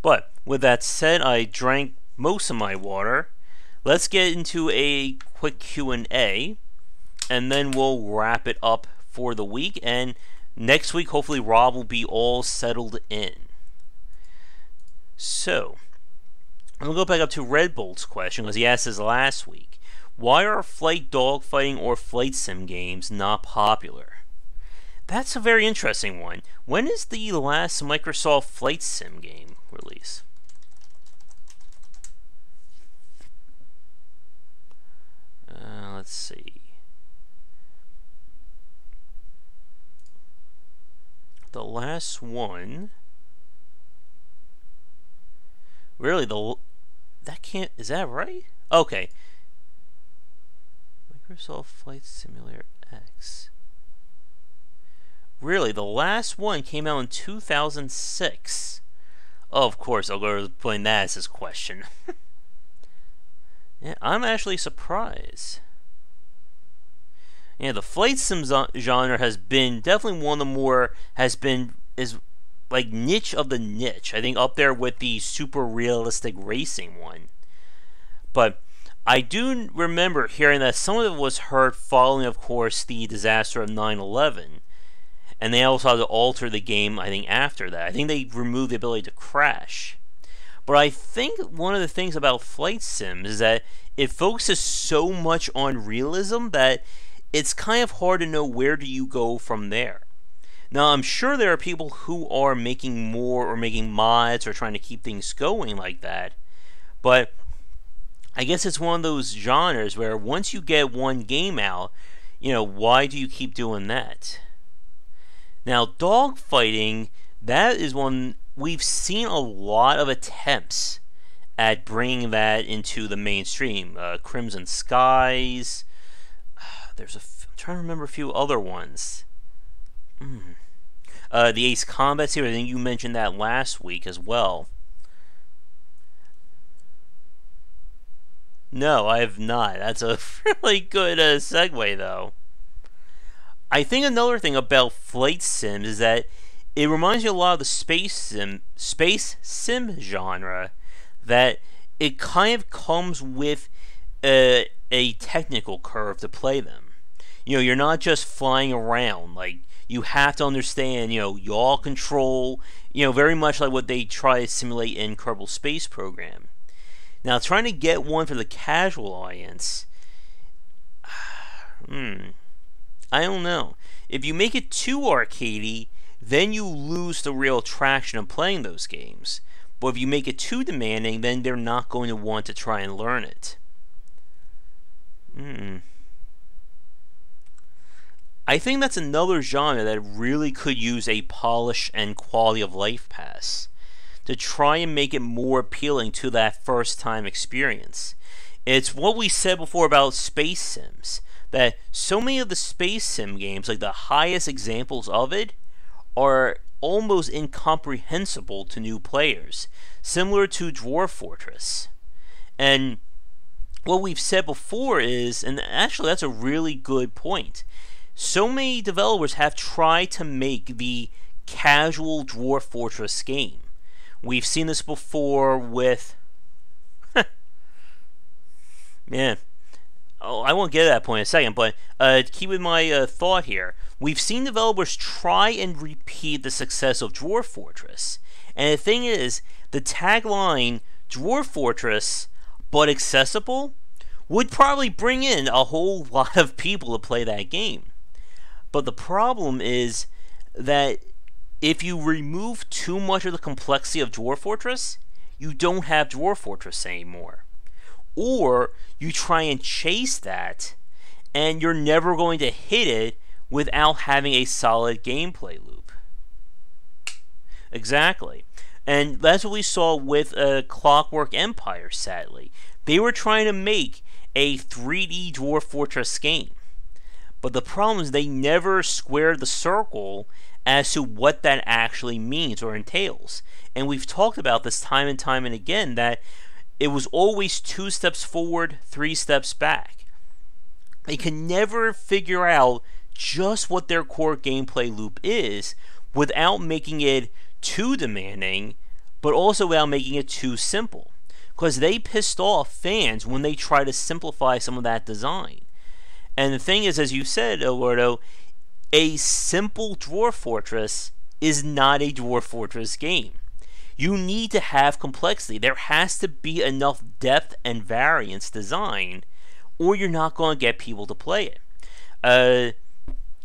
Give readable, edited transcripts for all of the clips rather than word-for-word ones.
But with that said, I drank most of my water. Let's get into a quick Q&A, and then we'll wrap it up for the week. And next week, hopefully, Rob will be all settled in. So, I'm going to go back up to Red Bolt's question, because he asked this last week. Why are flight dogfighting or flight sim games not popular? That's a very interesting one. When is the last Microsoft flight sim game release? Let's see. The last one. Really, that can't. Is that right? Okay. Microsoft Flight Simulator X. Really, the last one came out in 2006. Oh, of course, I'll go to putting that as his question. Yeah, I'm actually surprised. Yeah, the flight sim genre has been definitely one of the more is like niche of the niche. I think up there with the super realistic racing one. But I do remember hearing that some of it was hurt following, of course, the disaster of 9/11, and they also had to alter the game. I think after that, I think they removed the ability to crash. But I think one of the things about flight sims is that it focuses so much on realism that it's kind of hard to know where do you go from there. Now, I'm sure there are people who are making more or making mods or trying to keep things going like that, but I guess it's one of those genres where once you get one game out, why do you keep doing that? Now, dogfighting, that is one we've seen a lot of attempts at bringing that into the mainstream. Crimson Skies. I'm trying to remember a few other ones. The Ace Combat series, I think you mentioned that last week as well. No, I have not. That's a really good segue, though. I think another thing about flight sims is that it reminds me a lot of the space sim genre, that it kind of comes with a technical curve to play them. You're not just flying around. Like, you have to understand, yaw control, very much like what they try to simulate in Kerbal Space Program. Now, trying to get one for the casual audience, I don't know. If you make it too arcadey, then you lose the real attraction of playing those games. But if you make it too demanding, then they're not going to want to try and learn it. I think that's another genre that really could use a polish and quality of life pass to try and make it more appealing to that first time experience. It's what we said before about space sims, that so many of the space sim games, like the highest examples of it, are almost incomprehensible to new players, similar to Dwarf Fortress. And what we've said before is, and actually that's a really good point, so many developers have tried to make the casual Dwarf Fortress game. We've seen this before with... Man. Oh, I won't get to that point in a second, but keep with my thought here. We've seen developers try and repeat the success of Dwarf Fortress. And the thing is, the tagline, Dwarf Fortress, but accessible, would probably bring in a whole lot of people to play that game. But the problem is that if you remove too much of the complexity of Dwarf Fortress, you don't have Dwarf Fortress anymore. Or you try and chase that, and you're never going to hit it without having a solid gameplay loop. Exactly. And that's what we saw with Clockwork Empire, sadly. They were trying to make a 3D Dwarf Fortress game. But the problem is they never squared the circle as to what that actually means or entails. And we've talked about this time and time and again, that it was always 2 steps forward, 3 steps back. They can never figure out just what their core gameplay loop is without making it too demanding, but also without making it too simple. Because they pissed off fans when they try to simplify some of that design. And the thing is, as you said, Eduardo, a simple Dwarf Fortress is not a Dwarf Fortress game. You need to have complexity. There has to be enough depth and variance design, or you're not going to get people to play it.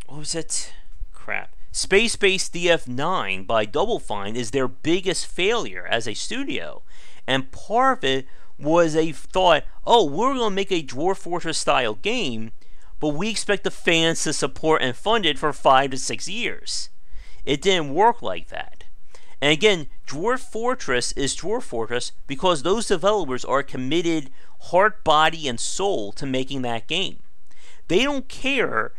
What was it? Crap. Space Base DF9 by Double Fine is their biggest failure as a studio. And part of it was a thought, oh, we're going to make a Dwarf Fortress style game, but we expect the fans to support and fund it for 5 to 6 years. It didn't work like that. And again, Dwarf Fortress is Dwarf Fortress because those developers are committed heart, body, and soul to making that game. They don't care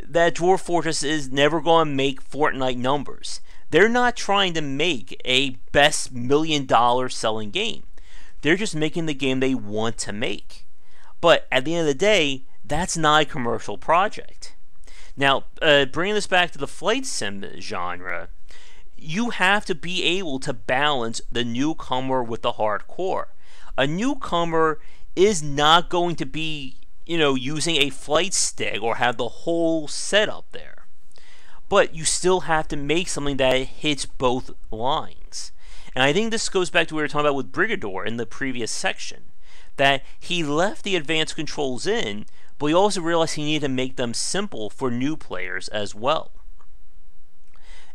that Dwarf Fortress is never going to make Fortnite numbers. They're not trying to make a best $1 million selling game. They're just making the game they want to make. But at the end of the day, that's not a commercial project. Now, bringing this back to the flight sim genre, you have to be able to balance the newcomer with the hardcore. A newcomer is not going to be, using a flight stick or have the whole setup there. But you still have to make something that hits both lines. And I think this goes back to what we were talking about with Brigador in the previous section. That he left the advanced controls in, but he also realized he needed to make them simple for new players as well.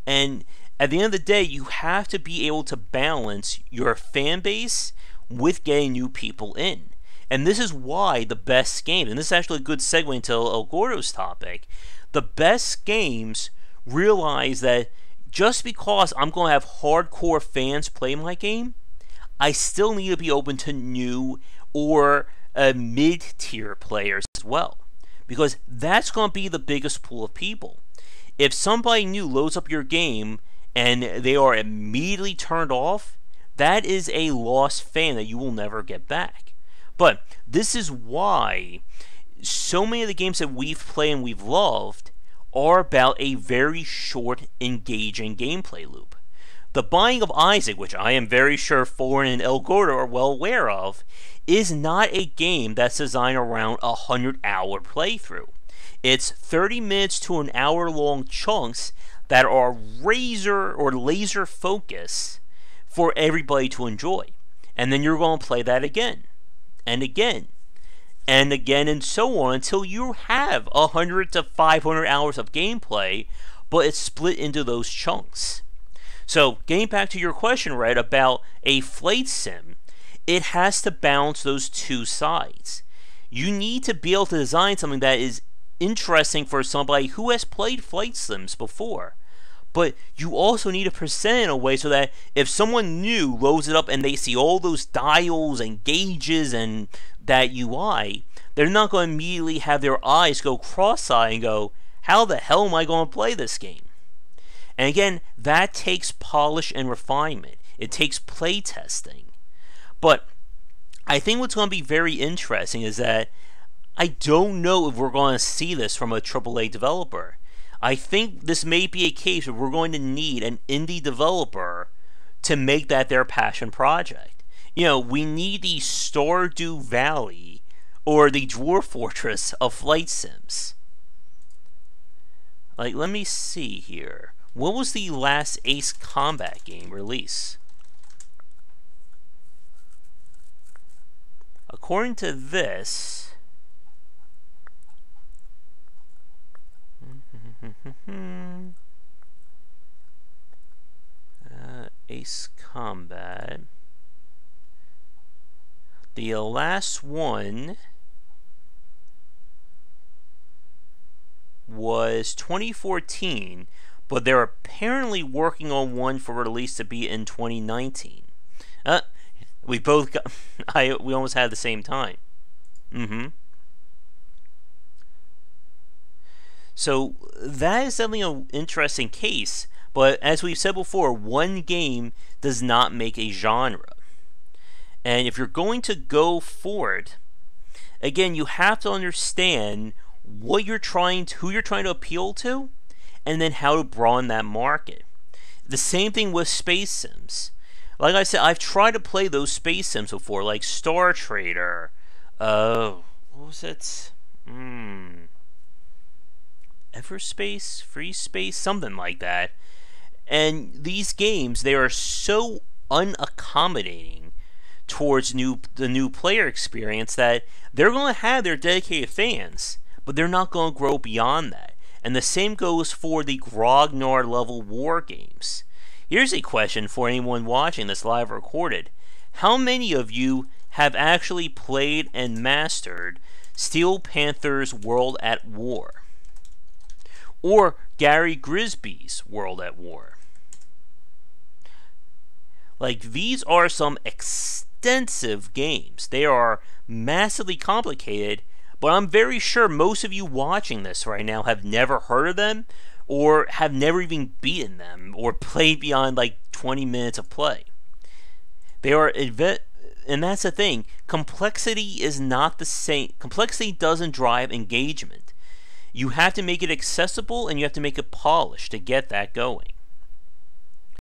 And at the end of the day, you have to be able to balance your fan base with getting new people in. And this is why the best games, and this is actually a good segue into El Gordo's topic, the best games realize that just because I'm going to have hardcore fans play my game, I still need to be open to new or mid-tier players as well. Because that's going to be the biggest pool of people. If somebody new loads up your game and they are immediately turned off, that is a lost fan that you will never get back. But this is why so many of the games that we've played and we've loved are about a very short, engaging gameplay loop. The Binding of Isaac, which I am very sure Foreign and El Gordo are well aware of, is not a game that's designed around a 100-hour playthrough. It's 30 minutes to an hour long chunks that are laser focus for everybody to enjoy. And then you're going to play that again, and again, and again, and so on until you have 100 to 500 hours of gameplay, but it's split into those chunks. So, getting back to your question, Red, about a flight sim, it has to balance those two sides. You need to be able to design something that is interesting for somebody who has played flight sims before. But you also need to present it in a way so that if someone new loads it up and they see all those dials and gauges and that UI, they're not going to immediately have their eyes go cross-eyed and go, how the hell am I going to play this game? And again, that takes polish and refinement. It takes play testing. But I think what's going to be very interesting is that I don't know if we're going to see this from a AAA developer. I think this may be a case where we're going to need an indie developer to make that their passion project. We need the Stardew Valley or the Dwarf Fortress of flight sims. Let me see here. What was the last Ace Combat game release? According to this, Ace Combat. The last one was 2014, but they're apparently working on one for release to be in 2019. We both got. We almost had the same time. So that is definitely an interesting case. But as we've said before, one game does not make a genre. And if you're going to go for it, again, you have to understand who you're trying to appeal to, and then how to broaden that market. The same thing with space sims. Like I said, I've tried to play those space sims before, like Star Trader. What was it? Everspace, Free Space, something like that. And these games, they are so unaccommodating towards the new player experience that they're going to have their dedicated fans, but they're not going to grow beyond that. And the same goes for the grognard level war games. Here's a question for anyone watching this live recorded. How many of you have actually played and mastered Steel Panther's World at War? Or Gary Grisby's World at War? Like, these are some extensive games. They are massively complicated, but I'm very sure most of you watching this right now have never heard of them, or have never even beaten them, or played beyond like 20 minutes of play. They are and that's the thing. Complexity is not the same. Complexity doesn't drive engagement. You have to make it accessible and you have to make it polished to get that going.